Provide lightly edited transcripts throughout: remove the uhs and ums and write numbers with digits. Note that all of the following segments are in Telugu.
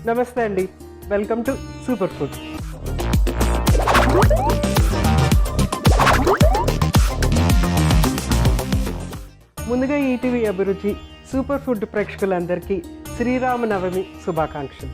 నమస్తే అండి, వెల్కమ్ టు సూపర్ ఫుడ్. ముందుగా ఈటీవీ అభిరుచి సూపర్ ఫుడ్ ప్రేక్షకులందరికీ శ్రీరామనవమి శుభాకాంక్షలు.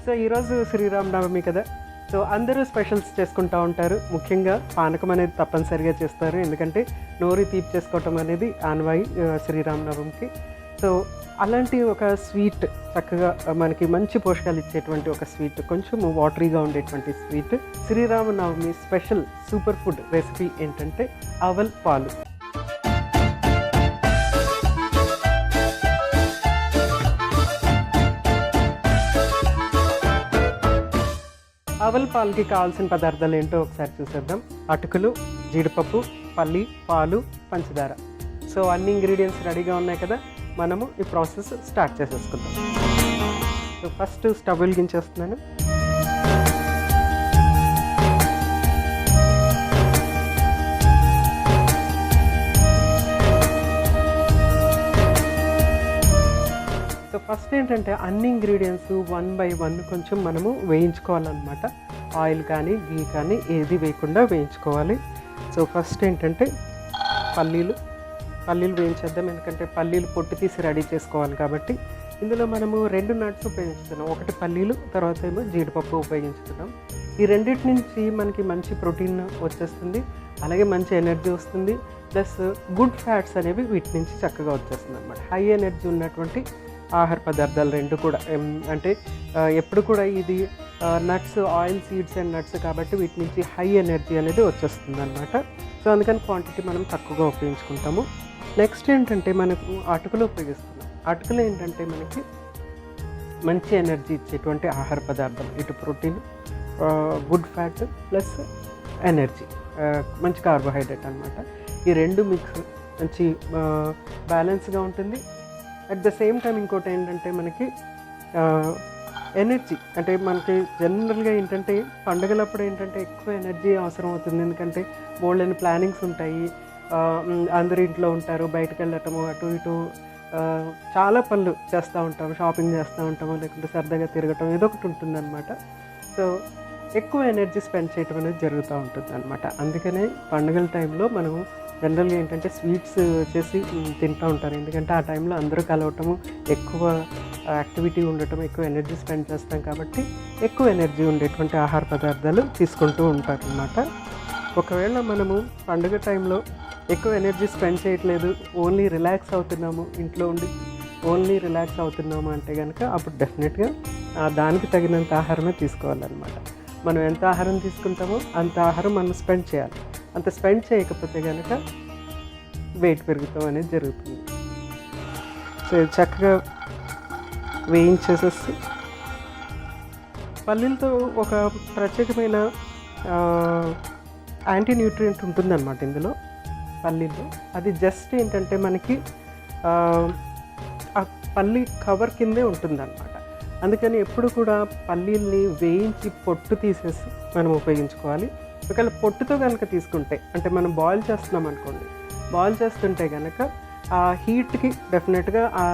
సో ఈరోజు శ్రీరామనవమి కదా, సో అందరూ స్పెషల్స్ చేసుకుంటూ ఉంటారు. ముఖ్యంగా పానకం అనేది తప్పనిసరిగా చేస్తారు, ఎందుకంటే నోరు తీపి చేసుకోవటం అనేది ఆనవాయి శ్రీరామనవమికి. సో అలాంటి ఒక స్వీట్, చక్కగా మనకి మంచి పోషకాలు ఇచ్చేటువంటి ఒక స్వీట్, కొంచెం వాటరీగా ఉండేటువంటి sweet, Sriramanavami special super food recipe ఏంటంటే అవల్ పాలు. అవల్ పాలకి కావాల్సిన పదార్థాలు ఏంటో ఒకసారి చూసేద్దాం. అటుకులు, జీడిపప్పు, పల్లి, పాలు, పంచదార. సో అన్ని ఇంగ్రీడియంట్స్ రెడీగా ఉన్నాయి కదా, మనము ఈ ప్రాసెస్ స్టార్ట్ చేసేసుకుందాం. సో ఫస్ట్ స్టవ్ వెలిగించేస్తున్నాను. సో ఫస్ట్ ఏంటంటే అన్ని ఇంగ్రీడియంట్స్ 1 by 1 కొంచెం మనము వేయించుకోవాలన్నమాట. ఆయిల్ కానీ గీ కానీ ఏది వేయకుండా వేయించుకోవాలి. సో ఫస్ట్ ఏంటంటే పల్లీలు వేయించేద్దాం, ఎందుకంటే పల్లీలు పొట్టు తీసి రెడీ చేసుకోవాలి కాబట్టి. ఇందులో మనము 2 నట్స్ ఉపయోగించుతున్నాం, ఒకటి పల్లీలు, తర్వాత ఏమో జీడిపప్పు ఉపయోగించుతున్నాం. ఈ రెండింటి నుంచి మనకి మంచి ప్రోటీన్ వచ్చేస్తుంది, అలాగే మంచి ఎనర్జీ వస్తుంది, ప్లస్ గుడ్ ఫ్యాట్స్ అనేవి వీటి నుంచి చక్కగా వచ్చేస్తుంది అన్నమాట. హై ఎనర్జీ ఉన్నటువంటి ఆహార పదార్థాలు రెండు కూడా, అంటే ఎప్పుడు కూడా ఇది nuts, oil, seeds and nuts కాబట్టి వీటి నుంచి హై ఎనర్జీ అనేది వచ్చేస్తుంది అనమాట. సో అందుకని క్వాంటిటీ మనం తక్కువగా ఉపయోగించుకుంటాము. నెక్స్ట్ ఏంటంటే మనకు అటుకులు ఉపయోగిస్తున్నాం. అటుకులు ఏంటంటే మనకి మంచి ఎనర్జీ ఇచ్చేటువంటి ఆహార పదార్థం, ఇటు protein, good fat plus energy, మంచి కార్బోహైడ్రేట్ అనమాట. ఈ రెండు మిక్స్ మంచి బ్యాలెన్స్గా ఉంటుంది. అట్ ద సేమ్ టైం ఇంకోటి ఏంటంటే మనకి ఎనర్జీ, అంటే మనకి జనరల్గా ఏంటంటే పండుగలప్పుడు ఏంటంటే ఎక్కువ ఎనర్జీ అవసరం అవుతుంది, ఎందుకంటే బోల్డెన్ ప్లానింగ్స్ ఉంటాయి, అందరూ ఇంట్లో ఉంటారు, బయటకు వెళ్ళటము, అటు ఇటు చాలా పనులు చేస్తూ ఉంటాము, షాపింగ్ చేస్తూ ఉంటాము, లేకుంటే సరదాగా తిరగటం ఏదో ఒకటి ఉంటుందన్నమాట. సో ఎక్కువ ఎనర్జీ స్పెండ్ చేయటం అనేది జరుగుతూ ఉంటుంది అనమాట. అందుకనే పండుగల టైంలో మనం జనరల్గా ఏంటంటే స్వీట్స్ చేసి తింటూ ఉంటారు, ఎందుకంటే ఆ టైంలో అందరూ కలవటము, ఎక్కువ యాక్టివిటీ ఉండటం, ఎక్కువ ఎనర్జీ స్పెండ్ చేస్తాం కాబట్టి ఎక్కువ ఎనర్జీ ఉండేటువంటి ఆహార పదార్థాలు తీసుకుంటూ ఉంటారు అన్నమాట. ఒకవేళ మనము పండుగ టైంలో ఎక్కువ ఎనర్జీ స్పెండ్ చేయట్లేదు, ఓన్లీ రిలాక్స్ అవుతున్నాము, ఇంట్లో ఉండి ఓన్లీ రిలాక్స్ అవుతున్నాము అంటే కనుక అప్పుడు డెఫినెట్గా దానికి తగినంత ఆహారమే తీసుకోవాలన్నమాట. మనం ఎంత ఆహారం తీసుకుంటామో అంత ఆహారం మనం స్పెండ్ చేయాలి. అంత స్పెండ్ చేయకపోతే కనుక వెయిట్ పెరుగుతాం అనేది జరుగుతుంది. సో చక్కగా వేయించేసేసి, పల్లీలతో ఒక ప్రత్యేకమైన యాంటీ న్యూట్రియంట్ ఉంటుందన్నమాట ఇందులో, పల్లీలో. అది జస్ట్ ఏంటంటే మనకి ఆ పల్లీ కవర్ కిందే ఉంటుందన్నమాట. అందుకని ఎప్పుడు కూడా పల్లీల్ని వేయించి పొట్టు తీసేసి మనం ఉపయోగించుకోవాలి. ఒకవేళ పొట్టుతో కనుక తీసుకుంటే, అంటే మనం బాయిల్ చేస్తున్నాం అనుకోండి, బాయిల్ చేస్తుంటే కనుక ఆ హీట్కి డెఫినెట్గా ఆ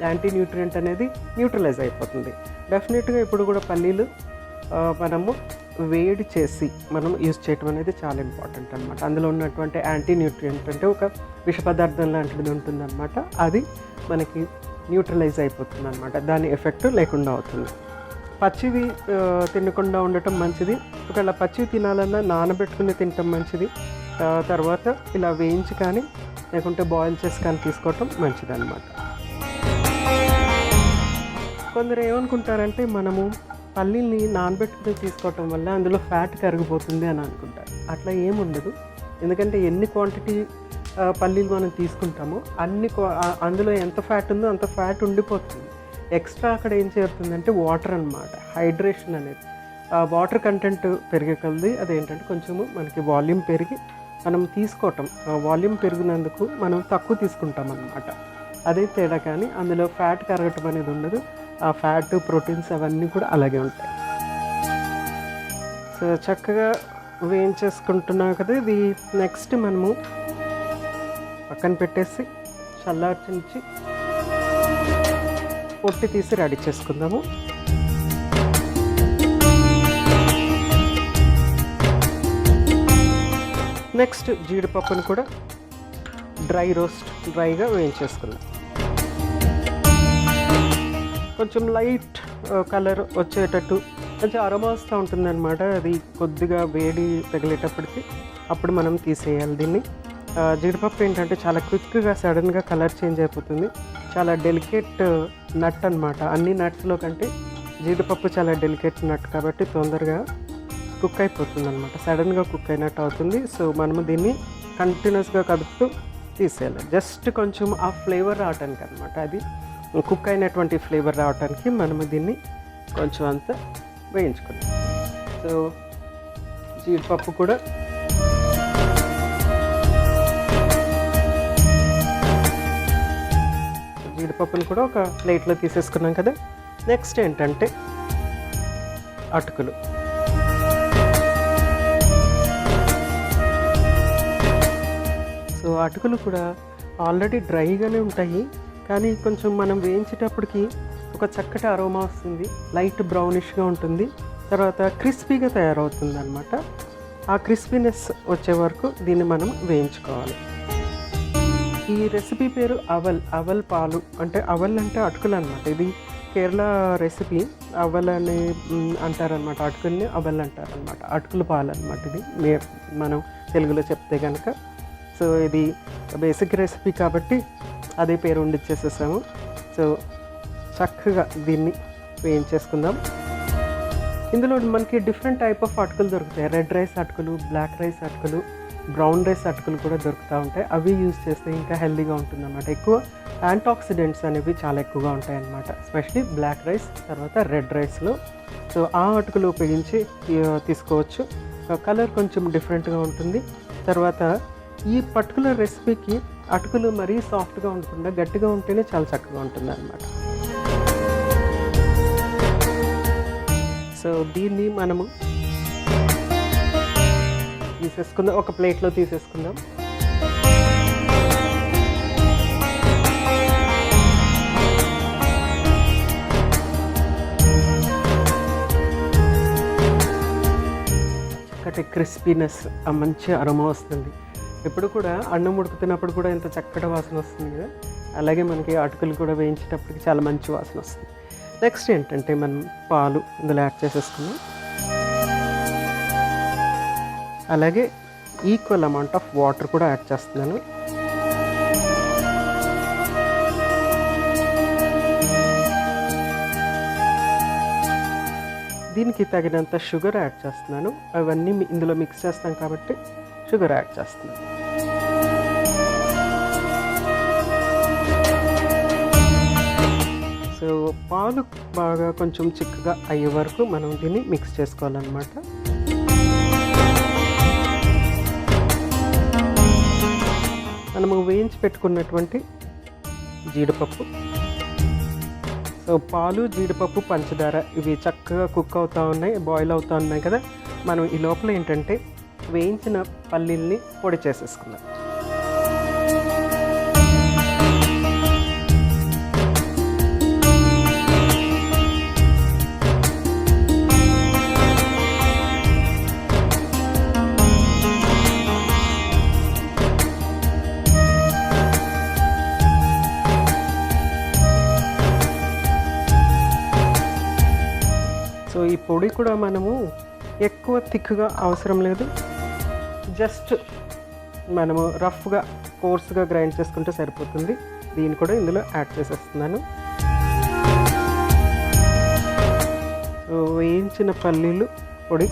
యాంటీ న్యూట్రియంట్ అనేది న్యూట్రలైజ్ అయిపోతుంది. డెఫినెట్గా ఇప్పుడు కూడా పల్లీలు మనము వేడి చేసి మనం యూజ్ చేయటం అనేది చాలా ఇంపార్టెంట్ అనమాట. అందులో ఉన్నటువంటి యాంటీ న్యూట్రియంట్, అంటే ఒక విష పదార్థం లాంటిది ఉంటుందన్నమాట, అది మనకి న్యూట్రలైజ్ అయిపోతుంది అనమాట, దాని ఎఫెక్ట్ లేకుండా అవుతుంది. పచ్చివి తినకుండా ఉండటం మంచిది. ఒకవేళ పచ్చివి తినాలన్నా నానబెట్టుకుని తినటం మంచిది. తర్వాత ఇలా వేయించి కానీ లేకుంటే బాయిల్ చేసి కానీ తీసుకోవటం మంచిది అనమాట. కొందరు ఏమనుకుంటారంటే మనము పల్లీల్ని నానబెట్టుకుని తీసుకోవటం వల్ల అందులో ఫ్యాట్ కరిగిపోతుంది అని అనుకుంటారు. అట్లా ఏముండదు, ఎందుకంటే ఎన్ని క్వాంటిటీ పల్లీలు మనం తీసుకుంటామో అందులో ఎంత ఫ్యాట్ ఉందో అంత ఫ్యాట్ ఉండిపోతుంది. ఎక్స్ట్రా అక్కడ ఏం చేరుతుందంటే వాటర్ అన్నమాట, హైడ్రేషన్ అనేది. వాటర్ కంటెంట్ పెరిగే కొలది అదేంటంటే కొంచెము మనకి వాల్యూమ్ పెరిగి మనం తీసుకోవటం, వాల్యూమ్ పెరిగినందుకు మనం తక్కువ తీసుకుంటాం అన్నమాట. అదే తేడా, కానీ అందులో ఫ్యాట్ కరగటం అనేది ఉండదు. ఆ ఫ్యాట్, ప్రోటీన్స్ అవన్నీ కూడా అలాగే ఉంటాయి. సో సో చక్కగా వేయించేసుకుంటున్నాం కదా. ఇది నెక్స్ట్ మనము పక్కన పెట్టేసి చల్లార్చి పొట్టి తీసి రెడీ చేసుకుందాము. నెక్స్ట్ జీడిపప్పును కూడా డ్రైగా వేయించేసుకుందాం. కొంచెం లైట్ కలర్ వచ్చేటట్టు కొంచెం అరోమా వస్తూ ఉంటుందన్నమాట. అది కొద్దిగా వేడి తగిలేటప్పటికి అప్పుడు మనం తీసేయాలి దీన్ని. జీడిపప్పు ఏంటంటే చాలా క్విక్గా సడన్గా కలర్ చేంజ్ అయిపోతుంది. చాలా డెలికేట్ నట్ అనమాట. అన్ని నట్స్లో కంటే జీడిపప్పు చాలా డెలికేట్ నట్ కాబట్టి తొందరగా కుక్ అయిపోతుంది అనమాట. సడన్గా కుక్ అయినట్టు అవుతుంది. సో మనము దీన్ని కంటిన్యూస్గా కదుపుతూ తీసేయాలి. జస్ట్ కొంచెం ఆ ఫ్లేవర్ రావటానికి అనమాట. అది కుక్ అయినటువంటి ఫ్లేవర్ రావడానికి మనము దీన్ని కొంచెం అంతా వేయించుకుందాం. సో జీడిపప్పు కూడా జీడిపప్పును కూడా ఒక ప్లేట్లో తీసేసుకున్నాం కదా. నెక్స్ట్ ఏంటంటే అటుకులు. సో అటుకులు కూడా ఆల్రెడీ డ్రైగానే ఉంటాయి, కానీ కొంచెం మనం వేయించేటప్పటికి ఒక చక్కటి అరోమా వస్తుంది. లైట్ బ్రౌనిష్గా ఉంటుంది. తర్వాత క్రిస్పీగా తయారవుతుంది అనమాట. ఆ క్రిస్పీనెస్ వచ్చే వరకు దీన్ని మనం వేయించుకోవాలి. ఈ రెసిపీ పేరు అవల్ పాలు. అంటే అవల్ అంటే అటుకులు అనమాట. ఇది కేరళ రెసిపీ. అవల్ అని అంటారనమాట. అటుకుల్ని అవల్ అంటారనమాట. అటుకుల పాలు అనమాట. ఇది మనం తెలుగులో చెప్తే కనుక. సో ఇది బేసిక్ రెసిపీ కాబట్టి అదే పేరు ఉండిచ్చేసేసాము. సో చక్కగా దీన్ని వేయించేసుకుందాం. ఇందులో మనకి డిఫరెంట్ టైప్ ఆఫ్ అటుకులు దొరుకుతాయి. రెడ్ రైస్ అటుకులు, బ్లాక్ రైస్ అటుకులు, బ్రౌన్ రైస్ అటుకులు కూడా దొరుకుతూ ఉంటాయి. అవి యూజ్ చేస్తే ఇంకా హెల్తీగా ఉంటుంది అన్నమాట. ఎక్కువ యాంటాక్సిడెంట్స్ అనేవి చాలా ఎక్కువగా ఉంటాయి అన్నమాట. ఎస్పెషలీ బ్లాక్ రైస్ తర్వాత రెడ్ రైస్లో. సో ఆ అటుకులు ఉపయోగించి తీసుకోవచ్చు. కలర్ కొంచెం డిఫరెంట్గా ఉంటుంది. తర్వాత ఈ పర్టికులర్ రెసిపీకి అటుకులు మరీ సాఫ్ట్గా ఉండకుండా గట్టిగా ఉంటేనే చాలా చక్కగా ఉంటుంది అన్నమాట. సో దీన్ని మనము తీసేసుకుందాం, ఒక ప్లేట్లో తీసేసుకుందాం. చక్కటి క్రిస్పీనెస్, మంచి అరోమా వస్తుంది. ఎప్పుడు కూడా అన్నం ఉడుకుతున్నప్పుడు కూడా ఇంత చక్కటి వాసన వస్తుంది కదా, అలాగే మనకి అటుకులు కూడా వేయించేటప్పటికి చాలా మంచి వాసన వస్తుంది. నెక్స్ట్ ఏంటంటే మనం పాలు ఇందులో యాడ్ చేసేసుకున్నాం. అలాగే ఈక్వల్ అమౌంట్ ఆఫ్ వాటర్ కూడా యాడ్ చేస్తున్నాను. దీనికి తగినంత షుగర్ యాడ్ చేస్తున్నాను. అవన్నీ ఇందులో మిక్స్ చేస్తాం కాబట్టి షుగర్ యాడ్ చేస్తున్నాను. సో పాలు బాగా కొంచెం చిక్కగా అయ్యే వరకు మనం దీన్ని మిక్స్ చేసుకోవాలన్నమాట. మనము వేయించి పెట్టుకున్నటువంటి జీడిపప్పు, సో పాలు, జీడిపప్పు, పంచదార ఇవి చక్కగా కుక్ అవుతూ ఉన్నాయి, బాయిల్ అవుతూ ఉన్నాయి కదా. మనం ఈ లోపల ఏంటంటే వేయించిన పల్లీల్ని పొడి చేసేసుకుందాం. సో ఈ పొడి కూడా మనము ఎక్కువ థిక్గా అవసరం లేదు, జస్ట్ మనము రఫ్గా కోర్స్గా గ్రైండ్ చేసుకుంటే సరిపోతుంది. దీన్ని కూడా ఇందులో యాడ్ చేసేస్తున్నాను. సో వేయించిన పల్లీలు పొడి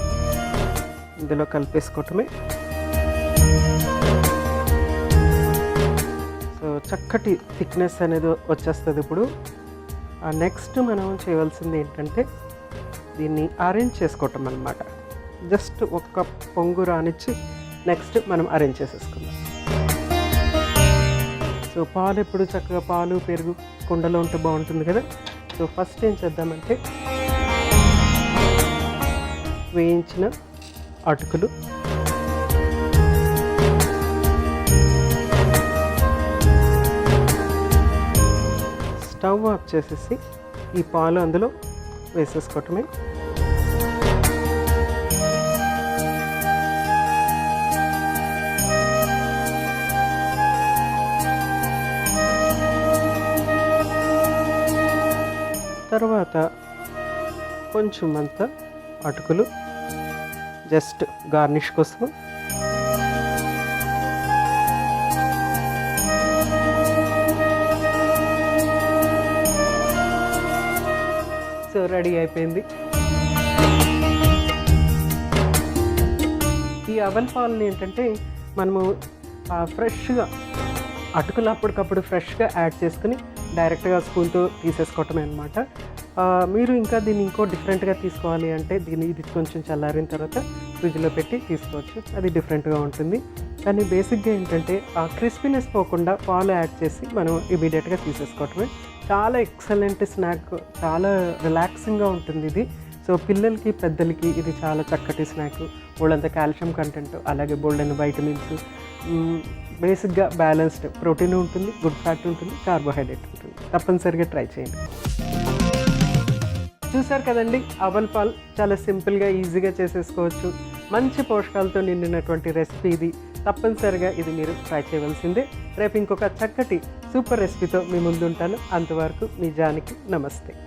ఇందులో కలిపేసుకోవటమే. సో చక్కటి థిక్నెస్ అనేది వచ్చేస్తుంది. ఇప్పుడు నెక్స్ట్ మనం చేయవలసింది ఏంటంటే దీన్ని అరేంజ్ చేసుకోవటం అన్నమాట. జస్ట్ ఒక్క పొంగు రానిచ్చి నెక్స్ట్ మనం అరేంజ్ చేసేసుకుందాం. సో పాలు ఎప్పుడు చక్కగా పాలు, పెరుగు కుండలో ఉంటే బాగుంటుంది కదా. సో ఫస్ట్ ఏం చేద్దామంటే వేయించిన అటుకులు, స్టవ్ ఆఫ్ చేసేసి ఈ పాలు అందులో వేసేసుకోవటమే. తర్వాత కొంచెం అంత అటుకులు జస్ట్ గార్నిష్ కోసం. సో రెడీ అయిపోయింది. ఈ అవల్ పాలని ఏంటంటే మనము ఫ్రెష్గా అటుకులు అప్పటికప్పుడు ఫ్రెష్గా యాడ్ చేసుకుని డైరెక్ట్గా స్పూన్తో తీసేసుకోవటమే అనమాట. మీరు ఇంకా దీన్ని ఇంకో డిఫరెంట్గా తీసుకోవాలి అంటే ఇది కొంచెం చల్లారిన తర్వాత ఫ్రిడ్జ్లో పెట్టి తీసుకోవచ్చు, అది డిఫరెంట్గా ఉంటుంది. కానీ బేసిక్గా ఏంటంటే ఆ క్రిస్పీనెస్ పోకుండా పాలు యాడ్ చేసి మనం ఇమీడియట్గా తీసేసుకోవటమే. చాలా ఎక్సలెంట్ స్నాక్, చాలా రిలాక్సింగ్గా ఉంటుంది ఇది. సో పిల్లలకి పెద్దలకి ఇది చాలా చక్కటి స్నాక్. బోల్డంత కాల్షియం కంటెంట్, అలాగే బోల్డెన్ వైటమిన్స్, బేసిక్గా బ్యాలెన్స్డ్ ప్రోటీన్ ఉంటుంది, గుడ్ ఫ్యాట్ ఉంటుంది, కార్బోహైడ్రేట్ ఉంటుంది. తప్పనిసరిగా ట్రై చేయండి. చూసారు కదండి, అవల్ పాల్ చాలా సింపుల్గా ఈజీగా చేసేసుకోవచ్చు. మంచి పోషకాలతో నిండినటువంటి రెసిపీ ఇది. తప్పనిసరిగా ఇది మీరు ట్రై చేయవలసిందే. రేపు ఇంకొక చక్కటి సూపర్ రెసిపీతో మీ ముందుంటాను. అంతవరకు మీ జానకి. నమస్తే.